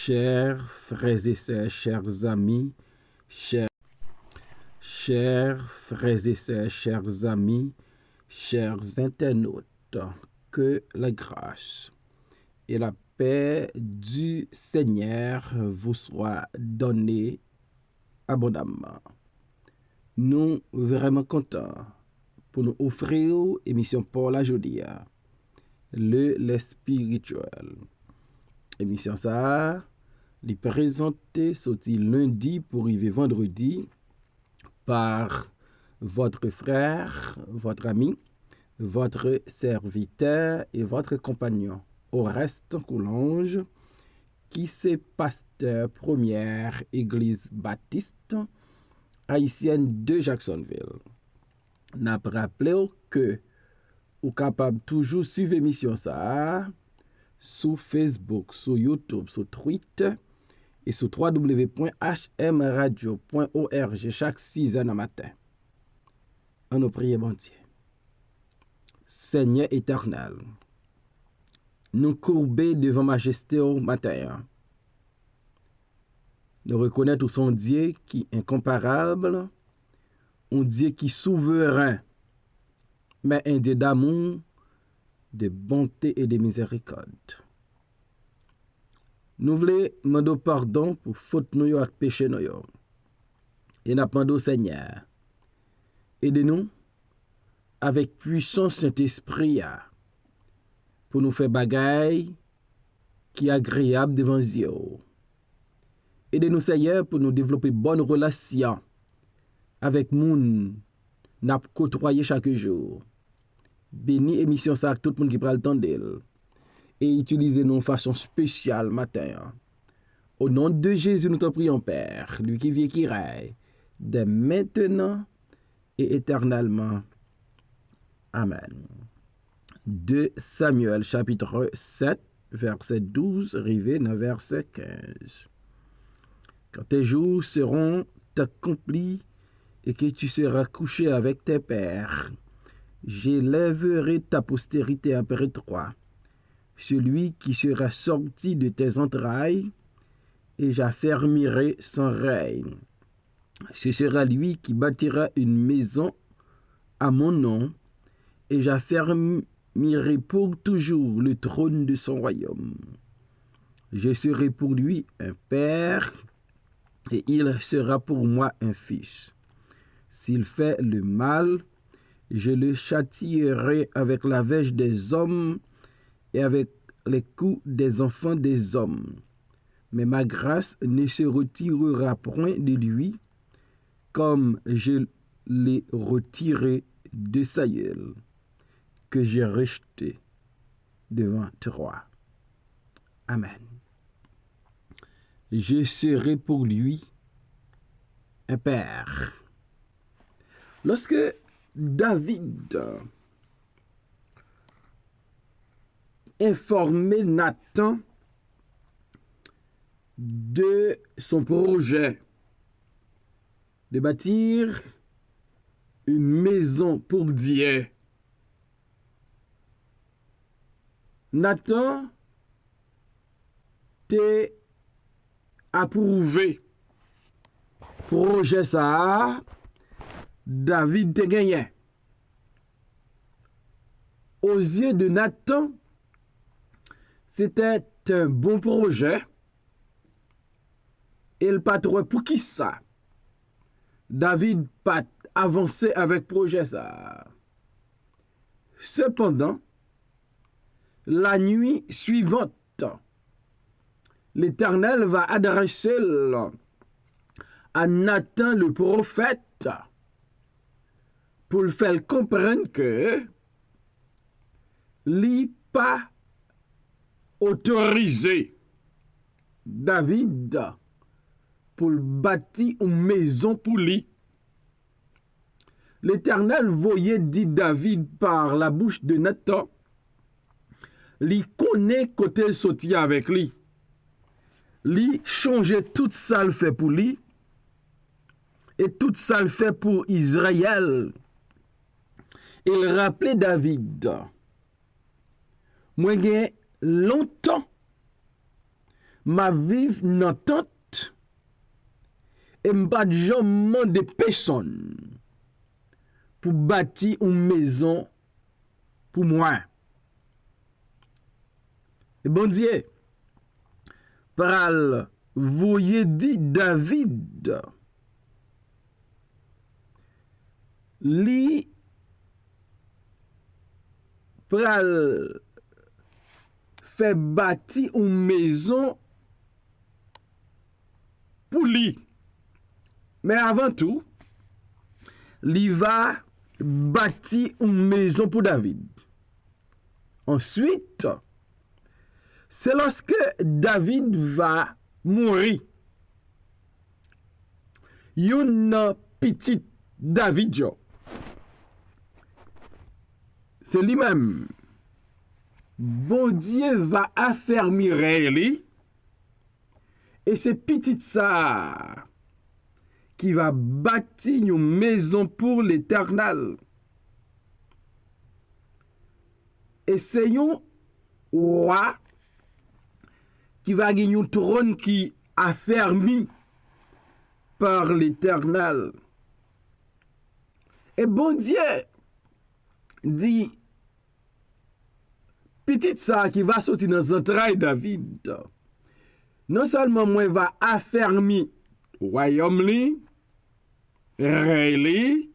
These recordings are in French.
Chers frères et sœurs, chers amis, chers frères et sœurs, chers amis, chers internautes, que la grâce et la paix du Seigneur vous soient données abondamment. Nous vraiment contents pour nous offrir émission pour la journée, le spirituel. Émission ça, les présentée sorti lundi pour arriver vendredi par votre frère, votre ami, votre serviteur et votre compagnon. Au reste, Coulange, qui c'est pasteur première église baptiste haïtienne de Jacksonville. N'a rappelé que vous capable toujours suivre l'émission ça sur Facebook, sur YouTube, sur Twitter et sur www.hmradio.org chaque 6 heures du matin. On nous prie, bon Dieu. Seigneur éternel, nous courber devant majesté au matin. Nous reconnaître son Dieu qui est incomparable, un Dieu qui est souverain, mais un Dieu d'amour, de bonté et de miséricorde. Nous voulons demander pardon pour faute nous et péché nous. Et nous demandons au Seigneur, aidez-nous avec puissance Saint-Esprit pour nous faire bagaille qui est agréable devant Dieu. Aidez-nous Seigneur pour nous développer bonne relation avec moun n'a côtoyer chaque jour. Béni émission ça tout le monde qui prend le temps d'elle et utilisez-nous de façon spéciale matin. Au nom de Jésus nous t'en prions Père, lui qui vit et qui règne dès maintenant et éternellement. Amen. 2 Samuel chapitre 7 verset 12 arrivé dans verset 15. Quand tes jours seront accomplis et que tu seras couché avec tes pères, j'élèverai ta postérité après toi, celui qui sera sorti de tes entrailles, et j'affermirai son règne. Ce sera lui qui bâtira une maison à mon nom, et j'affermirai pour toujours le trône de son royaume. Je serai pour lui un père, et il sera pour moi un fils. S'il fait le mal, je le châtierai avec la verge des hommes et avec les coups des enfants des hommes. Mais ma grâce ne se retirera point de lui, comme je l'ai retiré de Saül, que j'ai rejeté devant toi. Amen. Je serai pour lui un père. Lorsque David informait Nathan de son projet de bâtir une maison pour Dieu, Nathan t'a approuvé projet ça. David te gagné. Aux yeux de Nathan, c'était un bon projet. Et le patron, pour qui ça? David pas avancé avec projet ça. Cependant, la nuit suivante, l'Éternel va adresser à Nathan le prophète pour le faire comprendre que lui pas autorisé David pour bâtir une maison pour lui. L'Éternel voyait dit David par la bouche de Nathan, lui connaît côté sorti avec lui. Lui changeait tout ça le fait pour lui et tout ça le fait pour Israël. Il rappelait David, moi j'ai longtemps ma vive nan tente et m'pas jamais de personne pour bâtir une maison pour moi. Et bon Dieu, pral voyez dit David, li pral fait bâtir une maison pour lui. Mais avant tout, li va bâtir une maison pour David. Ensuite, c'est lorsque David va mourir. Yon petit David, c'est lui-même. Bon Dieu va affermir lui. Et c'est petit ça qui va bâtir une maison pour l'Éternel. Et c'est un roi qui va gagner un trône qui affermi par l'Éternel. Et bon Dieu dit, petit ça qui va sortir dans un entrailles David, non seulement moi va affermi royaume li, rey li,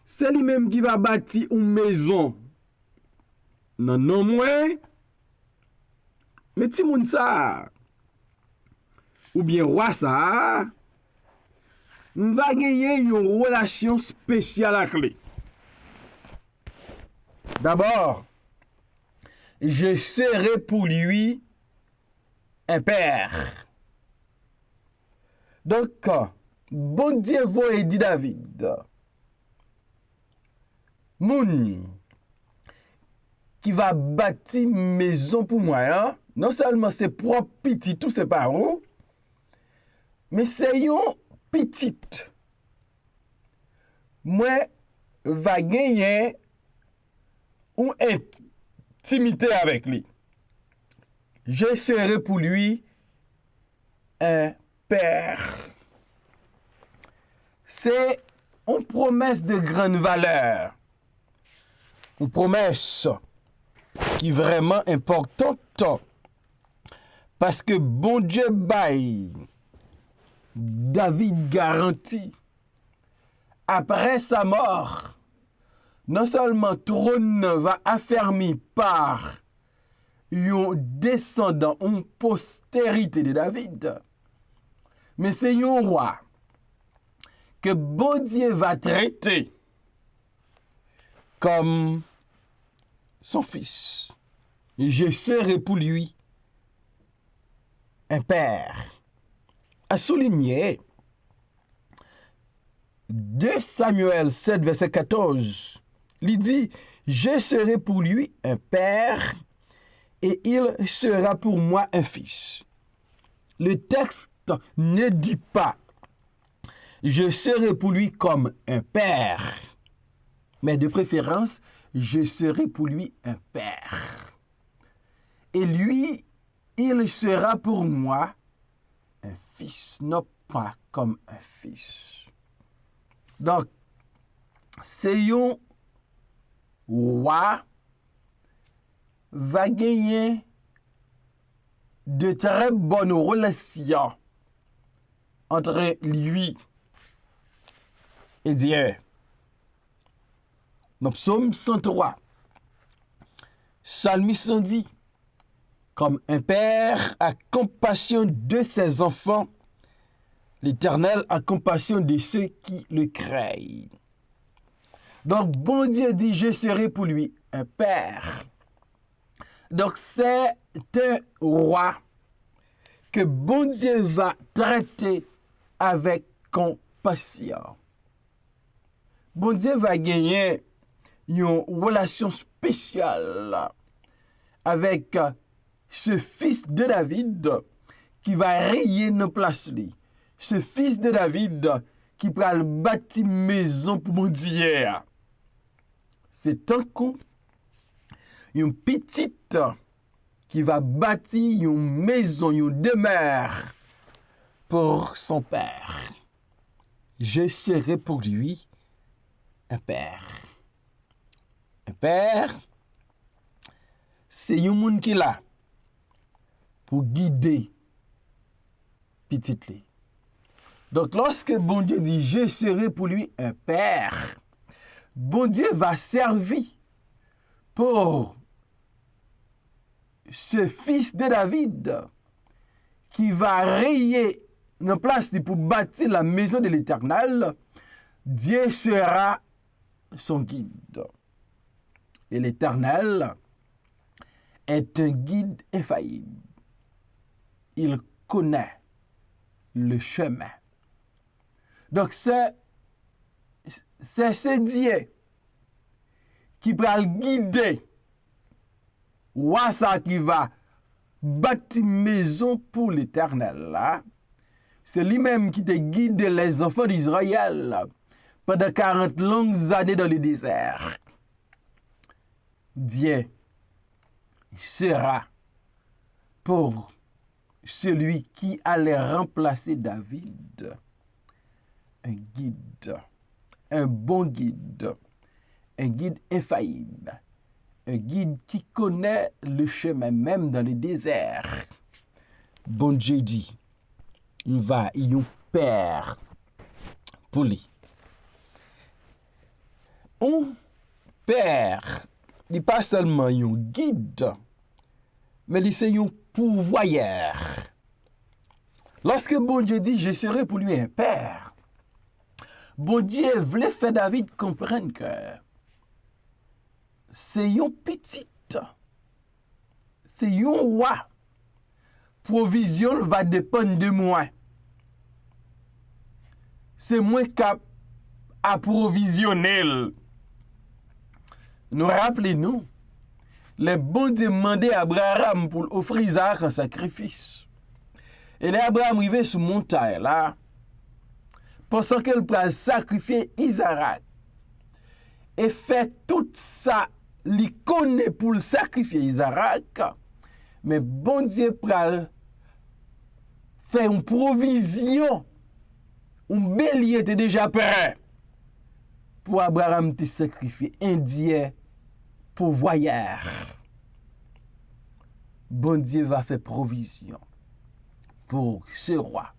c'est lui-même qui va bâtir une maison. Non, non, moi, mais ti moun ça, ou bien roi ça, va gagner une relation spéciale avec lui. D'abord, je serai pour lui un père. Donc, bon Dieu va dit David, moun qui va bâtir maison pour moi, hein? Non seulement c'est propre petit, tout c'est pas où, mais c'est yon petit. Moi, va gagner une intimité avec lui. Je serai pour lui un père. C'est une promesse de grande valeur. Une promesse qui est vraiment importante parce que bon Dieu baille David garantit après sa mort, non seulement trône va affermi par un descendant, une postérité de David, mais c'est un roi que bon Dieu va traiter comme son fils. Je serai pour lui un père. À souligner 2 Samuel 7, verset 14, il dit, je serai pour lui un père et il sera pour moi un fils. Le texte ne dit pas, je serai pour lui comme un père, mais de préférence, je serai pour lui un père. Et lui, il sera pour moi un fils, non pas comme un fils. Donc, c'est un roi va gagner de très bonnes relations entre lui et Dieu. Dans Psaume 103, Psalmiste dit, comme un père a compassion de ses enfants, l'Éternel a compassion de ceux qui le craignent. Donc, bon Dieu dit, je serai pour lui un père. Donc, c'est un roi que bon Dieu va traiter avec compassion. Bon Dieu va gagner une relation spéciale avec ce fils de David qui va rayer nos places. Ce fils de David qui va bâtir maison pour mon Dieu. C'est un coup, une petite qui va bâtir une maison, une demeure pour son père. Je serai pour lui un père. Un père, c'est un monde qui est là pour guider petit lui. Donc, lorsque bon Dieu dit, je serai pour lui un père, bon Dieu va servir pour ce fils de David qui va rayer en place pour bâtir la maison de l'Éternel. Dieu sera son guide. Et l'Éternel est un guide infaillible. Il connaît le chemin. Donc, c'est ce Dieu qui va le guider. Ou ça qui va bâtir maison pour l'Éternel. Là. C'est lui-même qui te guide les enfants d'Israël pendant 40 longues années dans le désert. Dieu sera pour celui qui allait remplacer David un guide, un bon guide, un guide infaillible, un guide qui connaît le chemin même dans le désert. Bon Dieu dit, il va y un père pour lui. Un père, il n'est pas seulement un guide, mais il c'est un pourvoyeur. Lorsque bon Dieu dit, je serai pour lui un père, bon Dieu voulait faire David comprendre que c'est un petit, c'est un roi. Provision va dépendre de moi. C'est moi qui approvisionner. Nous rappelons-nous, les bons Dieu demandaient à Abraham pour offrir Isaac en sacrifice. Et là, Abraham arrivait sur montagne là, pensant qu'il pourrait sacrifier Isaac. Et fait tout ça, il connaît pour le sacrifier Isaac. Mais bon Dieu pral faire une provision. Un bélier était déjà prêt pour Abraham te sacrifier. Un Dieu pourvoyeur. Bon Dieu va faire provision pour ce roi.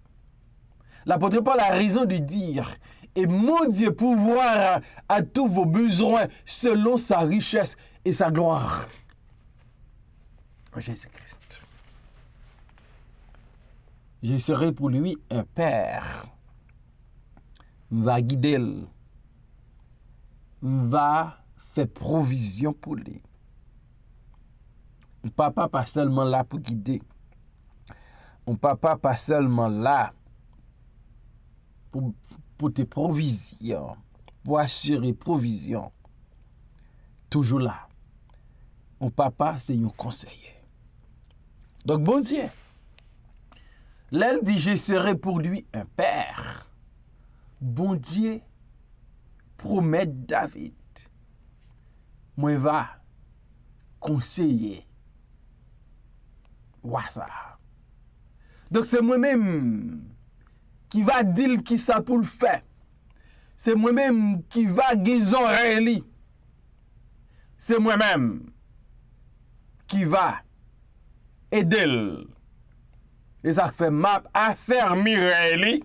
L'apôtre Paul a raison de dire, et mon Dieu pourvoira à tous vos besoins selon sa richesse et sa gloire. En Jésus-Christ. Je serai pour lui un père. Va guider, va faire provision pour lui. Un papa pas seulement là pour guider. Un papa pas seulement là pour tes provisions, pour assurer provision. Toujours là. Un papa, c'est un conseiller. Donc, bon Dieu, l'elle dit, je serai pour lui un père. Bon Dieu promet David, moi va conseiller. Ça. Donc c'est moi-même qui va dire qui ça pour le faire. C'est moi-même qui va guérir Réli. C'est moi-même qui va aider. Et ça fait map affermir Réli.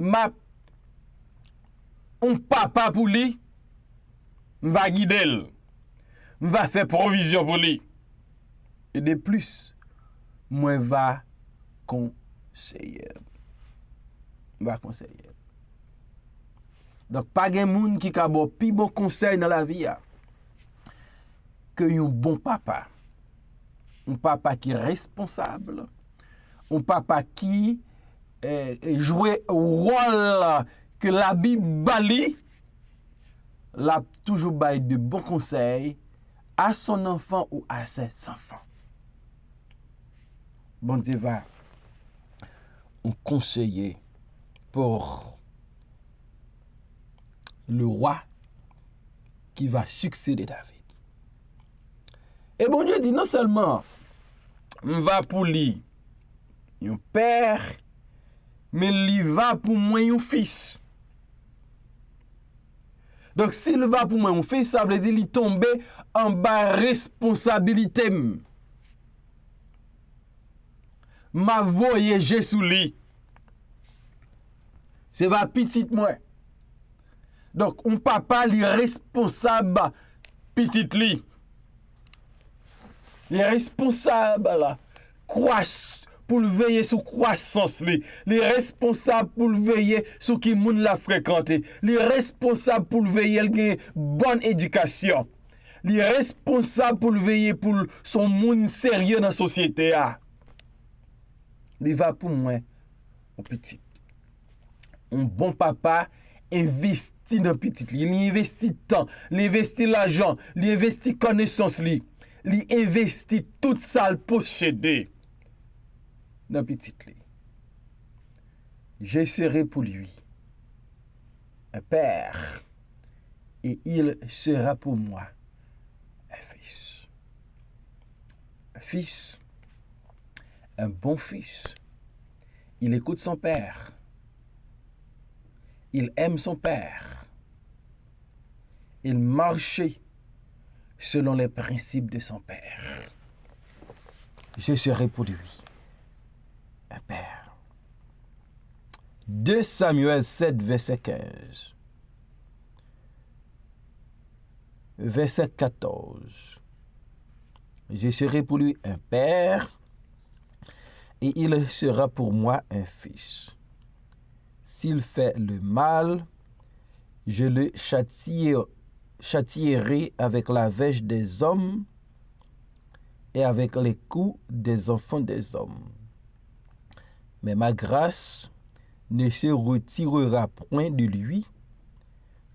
Map un papa pour lui, va guider, va faire provision pour lui. Et de plus, moi va conseiller. Va conseiller. Donc pas de monde qui a bon plus bon conseil dans la vie que un bon papa. Un papa qui est responsable, un papa qui jouer un rôle que la Bible bali, l'a toujours bail de bons conseils à son enfant ou à ses enfants. Bon Dieu va un conseiller pour le roi qui va succéder David. Et bon Dieu dit non seulement on va pour lui un père, mais il va pour moi un fils. Donc s'il va pour moi un fils, ça veut dire qu'il tombe en bas responsabilité. Ma voyager sous lui. C'est va petit moi. Donc on papa li responsable petit li. Les responsables là pour veiller sur croissance les responsables pour veiller sur qui moun la fréquenter, les responsables pour veiller une bonne éducation, les responsables pour veiller pour son moun sérieux dans la société a. Il va pour moi mon petit. Un bon papa investit dans petit li, il investit temps, il investit l'argent, il investit connaissance li. Il investit tout ça le posséder dans petit li. Je serai pour lui un père et il sera pour moi un fils. Un fils, un bon fils. Il écoute son père. Il aime son père. Il marche selon les principes de son père. Je serai pour lui un père. 2 Samuel 7, verset 15. Verset 14. Je serai pour lui un père et il sera pour moi un fils. S'il fait le mal, je le châtierai avec la verge des hommes et avec les coups des enfants des hommes. Mais ma grâce ne se retirera point de lui,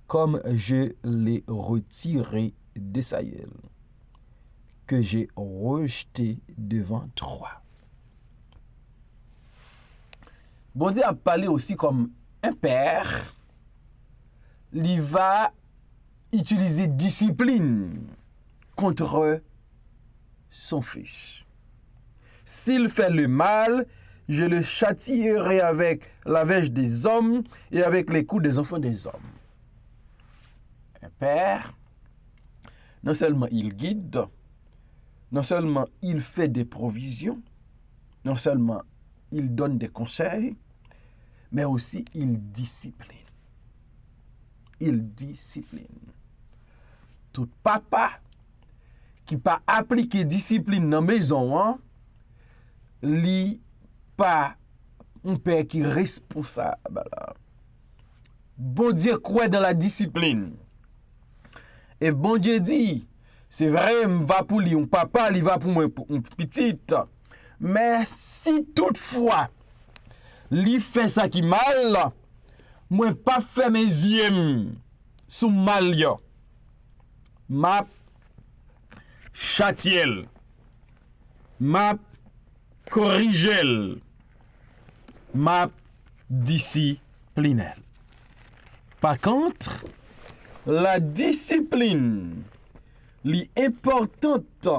comme je l'ai retiré de Saül, que j'ai rejeté devant toi. Bon Dieu a parlé aussi comme un père, il va utiliser discipline contre son fils. S'il fait le mal, je le châtierai avec la verge des hommes et avec les coups des enfants des hommes. Un père, non seulement il guide, non seulement il fait des provisions, non seulement il donne des conseils, mais aussi il discipline. Il discipline. Tout papa qui pas appliquer discipline dans la maison, li pas un père qui est responsable. Bon Dieu croit dans la discipline. Et bon Dieu dit, c'est vrai, va pour lui, un papa, il va pour moi, un petit. Mais si toutefois, li fait ça qui mal, moi pas fait mes yeux sous mal yo. Ma châtiel. Ma corrigel. Ma disciplinel. Par contre, la discipline li importante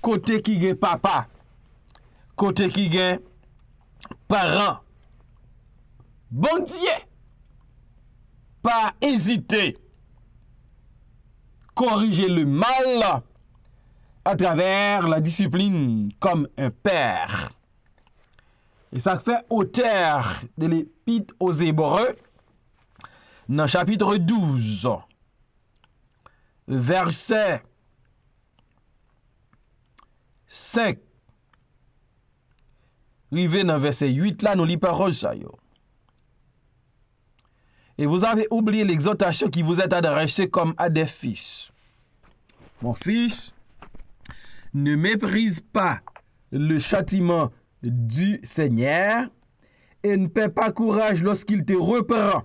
côté qui gen papa, côté qui gen parent. Bon Dieu, pas hésiter corriger le mal à travers la discipline comme un père. Et ça fait auteur de l'Épître aux Hébreux, dans chapitre 12, verset 5. Rivé dans verset 8, là, nous lisons parole ça. Et vous avez oublié l'exhortation qui vous est adressée comme à des fils. Mon fils, ne méprise pas le châtiment du Seigneur et ne perds pas courage lorsqu'il te reprend.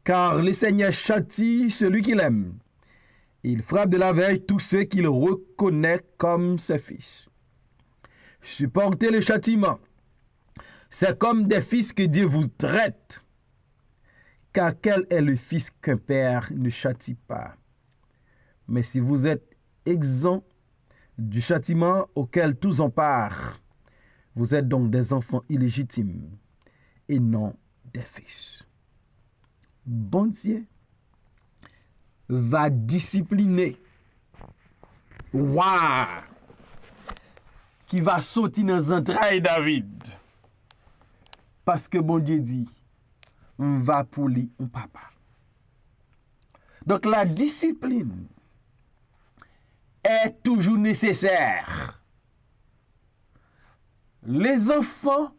Car le Seigneur châtie celui qu'il aime. Il frappe de la verge tous ceux qu'il reconnaît comme ses fils. Supportez le châtiment. C'est comme des fils que Dieu vous traite. Car quel est le fils qu'un père ne châtie pas? Mais si vous êtes exempts du châtiment auquel tous ont part. Vous êtes donc des enfants illégitimes et non des fils. Bon Dieu va discipliner. Waouh! Qui va sauter dans les entrailles David. Parce que bon Dieu dit, on va pour lui, on papa. Donc la discipline est toujours nécessaire. Les enfants,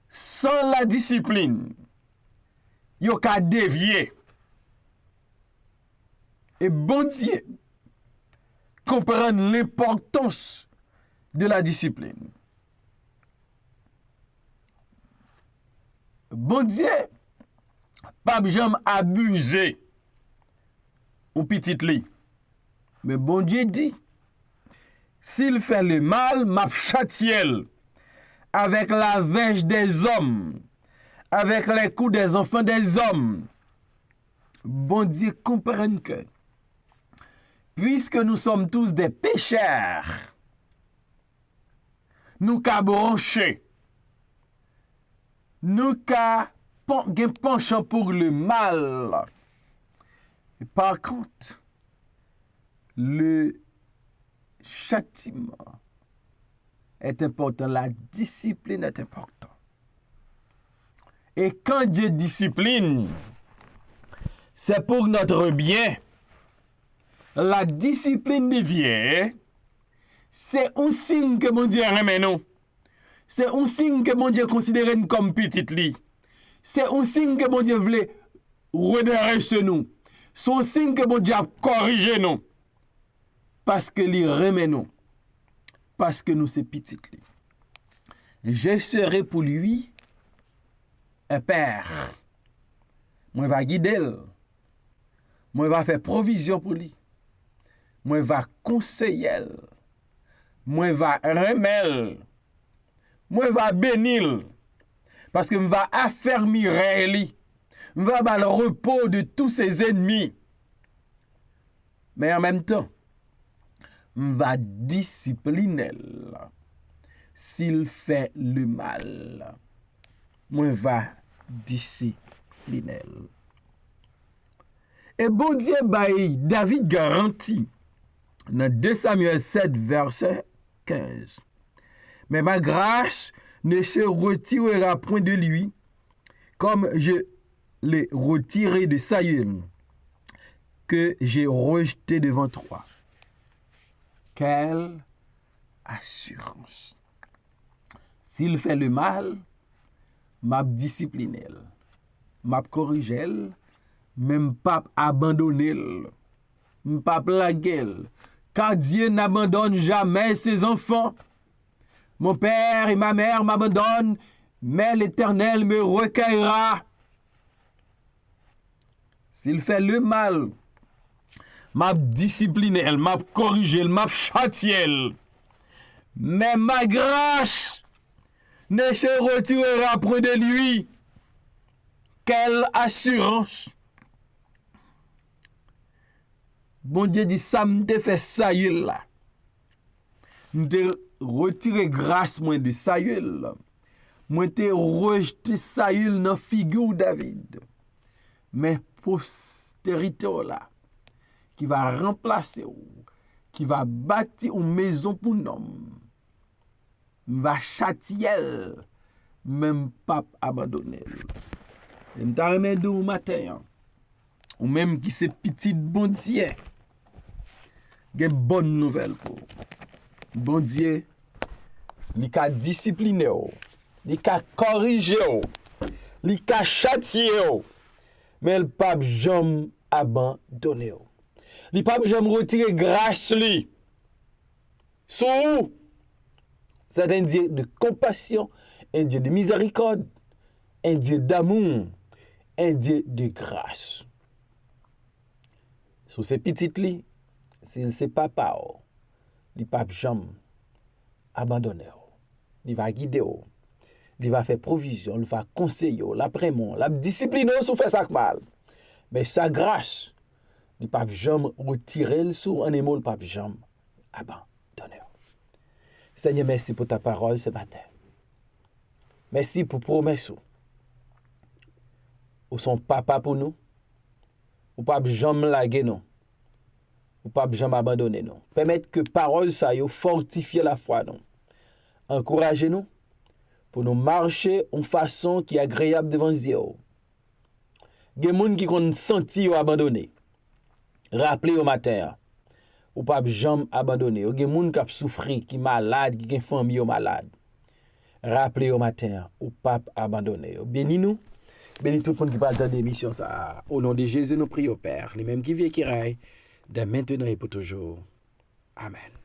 sans la discipline, ils ont qu'à dévier. Et bon Dieu comprend l'importance de la discipline. Bon Dieu, pas jamais abusé ou petit lit. Mais bon Dieu dit, s'il fait le mal, m'a châtiel avec la verge des hommes, avec les coups des enfants des hommes. Bon Dieu comprend que, puisque nous sommes tous des pécheurs, nous qu'à brancher, nous qu'à penchant pour le mal. Et par contre, le châtiment est important, la discipline est importante. Et quand Dieu discipline, c'est pour notre bien. La discipline de Dieu, c'est un signe que mon Dieu remet nous. C'est un signe que mon Dieu considère comme petit lit. C'est un signe que mon Dieu voulait redresser nous. C'est un signe que mon Dieu a corrigé nous. Parce que lui remet nous. Parce que nous c'est petit lit. Je serai pour lui un père. Moi va guider. Moi va faire provision pour lui. Moi va conseiller. Moi va remettre. Moi va bénir. Parce que je va affermir lui. Je va avoir le repos de tous ses ennemis. Mais en même temps, je va discipliner s'il fait le mal. Moi va discipliner. Et bon Dieu bail David garantit dans 2 Samuel 7 verset 15. Mais ma grâce ne se retirera point de lui, comme je l'ai retiré de Saül, que j'ai rejeté devant toi. Quelle assurance! S'il fait le mal, m'a discipliné, m'a corrigé, même pas abandonné, pas plagué, car Dieu n'abandonne jamais ses enfants. Mon père et ma mère m'abandonnent, mais l'Éternel me recueillera. S'il fait le mal, m'a discipliné, m'a corrigé, m'a châtié. Mais ma grâce ne se retirera près de lui. Quelle assurance! Bon Dieu dit, ça me fait Saül là. Me retiré grâce moi de Saül. Moi te rejeté Saül dans figure David. Mais postérité là qui va remplacer ou qui va bâtir une maison pour nous. Va châtier même pas abandonner. Et m'ta remet au matin. Ou même qui c'est petit bon Dieu. Gen bonne nouvelle pour. Bon Dieu, li ka discipliner ou, li ka corriger ou, li ka châtier ou, mais le pape jamais abandonner ou. Li pape jamais retirer grâce li. Sous c'est un Dieu de compassion, un Dieu de miséricorde, un Dieu d'amour, un Dieu de grâce. Sous ces petites li, c'est papa ou, li pape jamais abandonner. Il va guider, il va faire provision, il va conseiller, l'après-mon, la discipline, si vous faites ça mal. Mais sa grâce Il pas jamais retirer sur un émole, pas jamais abandonner. Seigneur, merci pour ta parole ce matin. Merci pour promesse. Ou son papa pour nous. Ou pas jamais laguer nous. Ou pas jamais abandonner nous. Permettre que parole ça yo fortifie la foi nous. Encouragez nous pour nous marcher en façon qui est agréable devant Dieu. Il y a des gens qui ont senti abandonné. Rappelez au matin, ou pas jamais abandonner. Il y a des gens qui ont souffert, qui sont malades, qui ont une famille malade. Rappelez au matin, ou pas abandonner. Bénis nous, bénis tout le monde qui parle de l'émission. Au nom de Jésus, nous prions, Père, les mêmes qui vivent et qui règnent, de maintenant et pour toujours. Amen.